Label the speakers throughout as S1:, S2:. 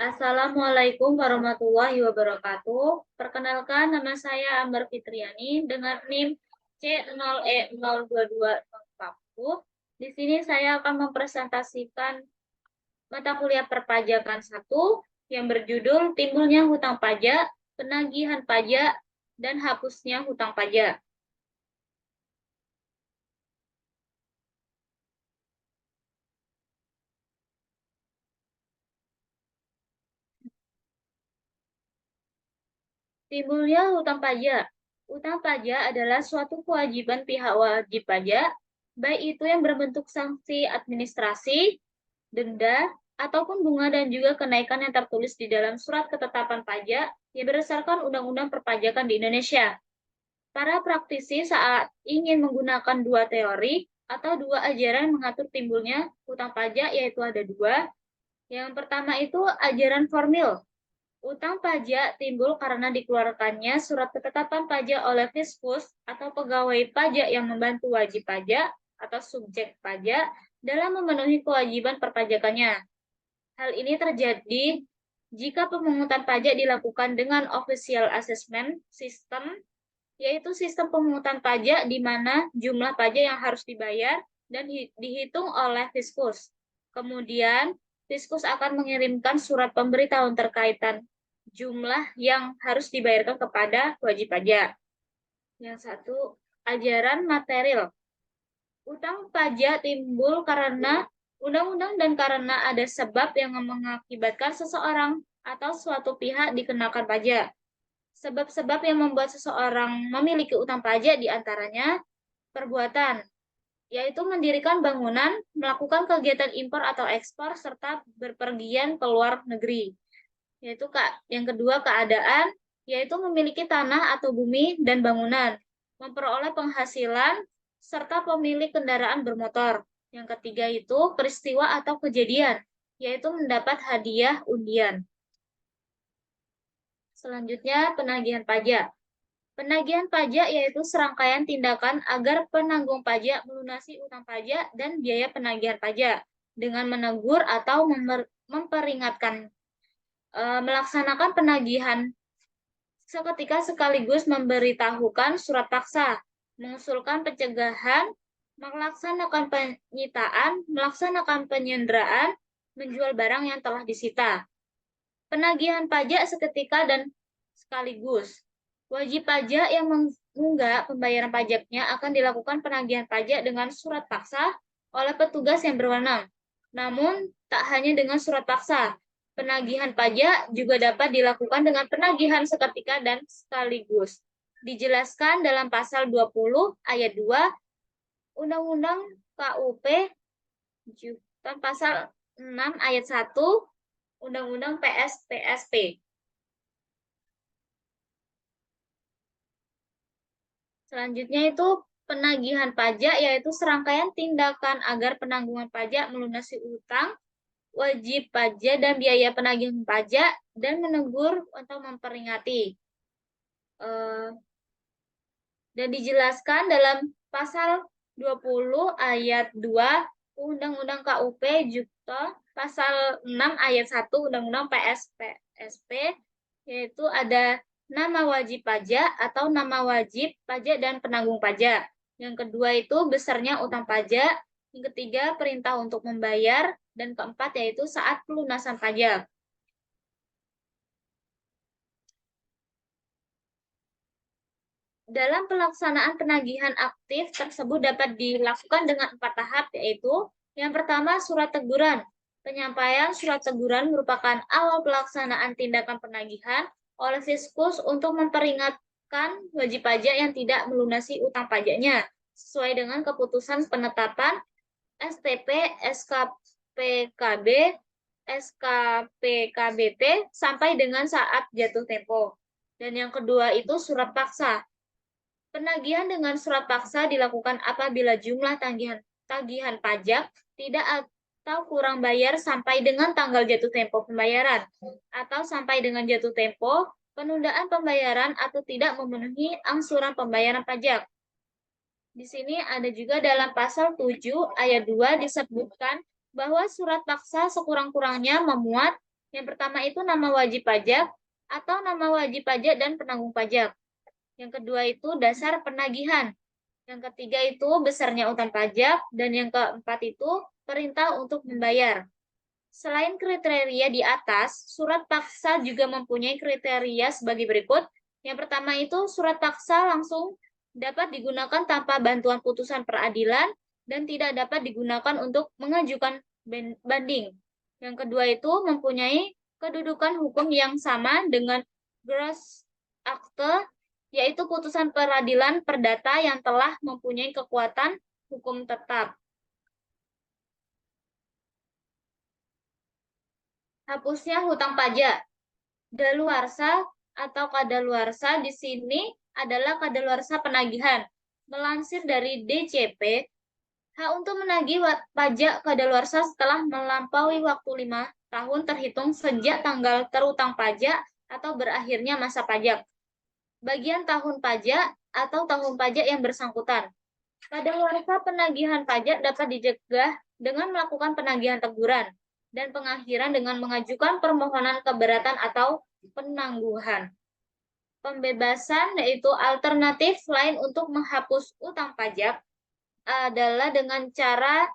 S1: Assalamualaikum warahmatullahi wabarakatuh. Perkenalkan, nama saya Ambar Fitriani dengan NIM C0E02240. Di sini saya akan mempresentasikan mata kuliah perpajakan 1 yang berjudul Timbulnya Hutang Pajak, Penagihan Pajak, dan Hapusnya Hutang Pajak. Timbulnya hutang pajak. Hutang pajak adalah suatu kewajiban pihak wajib pajak, baik itu yang berbentuk sanksi administrasi, denda, ataupun bunga dan juga kenaikan yang tertulis di dalam surat ketetapan pajak yang berdasarkan Undang-Undang Perpajakan di Indonesia. Para praktisi saat ingin menggunakan dua teori atau dua ajaran mengatur timbulnya hutang pajak, yaitu ada dua. Yang pertama itu ajaran formil. Utang pajak timbul karena dikeluarkannya surat ketetapan pajak oleh fiskus atau pegawai pajak yang membantu wajib pajak atau subjek pajak dalam memenuhi kewajiban perpajakannya. Hal ini terjadi jika pemungutan pajak dilakukan dengan official assessment system, yaitu sistem pemungutan pajak di mana jumlah pajak yang harus dibayar dan dihitung oleh fiskus. Kemudian, fiskus akan mengirimkan surat pemberitahuan terkaitan jumlah yang harus dibayarkan kepada wajib pajak. Yang satu, ajaran material. Utang pajak timbul karena undang-undang dan karena ada sebab yang mengakibatkan seseorang atau suatu pihak dikenakan pajak. Sebab-sebab yang membuat seseorang memiliki utang pajak diantaranya perbuatan, yaitu mendirikan bangunan, melakukan kegiatan impor atau ekspor, serta berpergian ke luar negeri. Yaitu yang kedua keadaan, yaitu memiliki tanah atau bumi dan bangunan, memperoleh penghasilan, serta pemilik kendaraan bermotor. Yang ketiga itu peristiwa atau kejadian, yaitu mendapat hadiah undian. Selanjutnya penagihan pajak. Penagihan pajak yaitu serangkaian tindakan agar penanggung pajak melunasi utang pajak dan biaya penagihan pajak dengan menegur atau memperingatkan. Melaksanakan penagihan seketika sekaligus memberitahukan surat paksa, mengusulkan pencegahan, melaksanakan penyitaan, melaksanakan penyanderaan, menjual barang yang telah disita. Penagihan pajak seketika dan sekaligus. Wajib pajak yang menunggak pembayaran pajaknya akan dilakukan penagihan pajak dengan surat paksa oleh petugas yang berwenang. Namun, tak hanya dengan surat paksa, penagihan pajak juga dapat dilakukan dengan penagihan seketika dan sekaligus. Dijelaskan dalam pasal 20 ayat 2 Undang-Undang KUP dan pasal 6 ayat 1 Undang-Undang PSPSP. Selanjutnya itu penagihan pajak, yaitu serangkaian tindakan agar penanggungan pajak melunasi utang wajib pajak dan biaya penagihan pajak, dan menegur atau memperingati. Dan dijelaskan dalam pasal 20 ayat 2 Undang-Undang KUP juga pasal 6 ayat 1 Undang-Undang PSPSP, yaitu ada nama wajib pajak atau nama wajib pajak dan penanggung pajak. Yang kedua itu besarnya utang pajak. Yang ketiga perintah untuk membayar. Dan keempat yaitu saat pelunasan pajak. Dalam pelaksanaan penagihan aktif tersebut dapat dilakukan dengan 4 tahap, yaitu yang pertama surat teguran. Penyampaian surat teguran merupakan awal pelaksanaan tindakan penagihan oleh fiskus untuk memperingatkan wajib pajak yang tidak melunasi utang pajaknya sesuai dengan keputusan penetapan STP, SKPKB, SKPKBT sampai dengan saat jatuh tempo. Dan yang kedua itu surat paksa. Penagihan dengan surat paksa dilakukan apabila jumlah tagihan pajak tidak atau kurang bayar sampai dengan tanggal jatuh tempo pembayaran, atau sampai dengan jatuh tempo penundaan pembayaran atau tidak memenuhi angsuran pembayaran pajak. Di sini ada juga dalam pasal 7 ayat 2 disebutkan bahwa surat paksa sekurang-kurangnya memuat Yang pertama itu nama wajib pajak atau nama wajib pajak dan penanggung pajak. Yang kedua itu dasar penagihan. Yang ketiga itu besarnya utang pajak. Dan yang keempat itu perintah untuk membayar. Selain kriteria di atas, surat paksa juga mempunyai kriteria sebagai berikut. Yang pertama itu surat paksa langsung dapat digunakan tanpa bantuan putusan peradilan dan tidak dapat digunakan untuk mengajukan banding. Yang kedua itu mempunyai kedudukan hukum yang sama dengan gross akte, yaitu putusan peradilan perdata yang telah mempunyai kekuatan hukum tetap. Hapusnya hutang pajak. Daluarsa atau kadaluarsa di sini adalah kadaluarsa penagihan. Melansir dari DCP, hak untuk menagih pajak kadaluarsa setelah melampaui waktu 5 tahun terhitung sejak tanggal terutang pajak atau berakhirnya masa pajak. Bagian tahun pajak atau tahun pajak yang bersangkutan. Kadaluarsa penagihan pajak dapat dicegah dengan melakukan penagihan teguran dan pengakhiran dengan mengajukan permohonan keberatan atau penangguhan. Pembebasan yaitu alternatif lain untuk menghapus utang pajak adalah dengan cara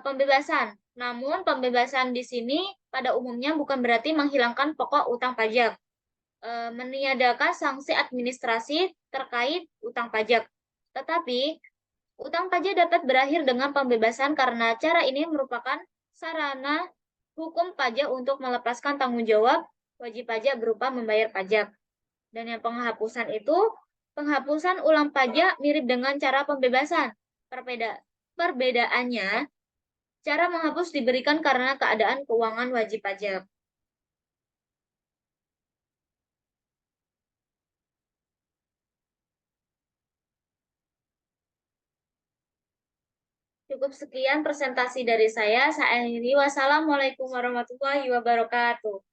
S1: pembebasan. Namun pembebasan di sini pada umumnya bukan berarti menghilangkan pokok utang pajak. Meniadakan sanksi administrasi terkait utang pajak. Tetapi utang pajak dapat berakhir dengan pembebasan karena cara ini merupakan sarana hukum pajak untuk melepaskan tanggung jawab wajib pajak berupa membayar pajak. Dan yang penghapusan itu, penghapusan ulang pajak mirip dengan cara pembebasan. Perbedaannya, cara menghapus diberikan karena keadaan keuangan wajib pajak. Cukup sekian presentasi dari saya. Saya akhiri. Wassalamualaikum warahmatullahi wabarakatuh.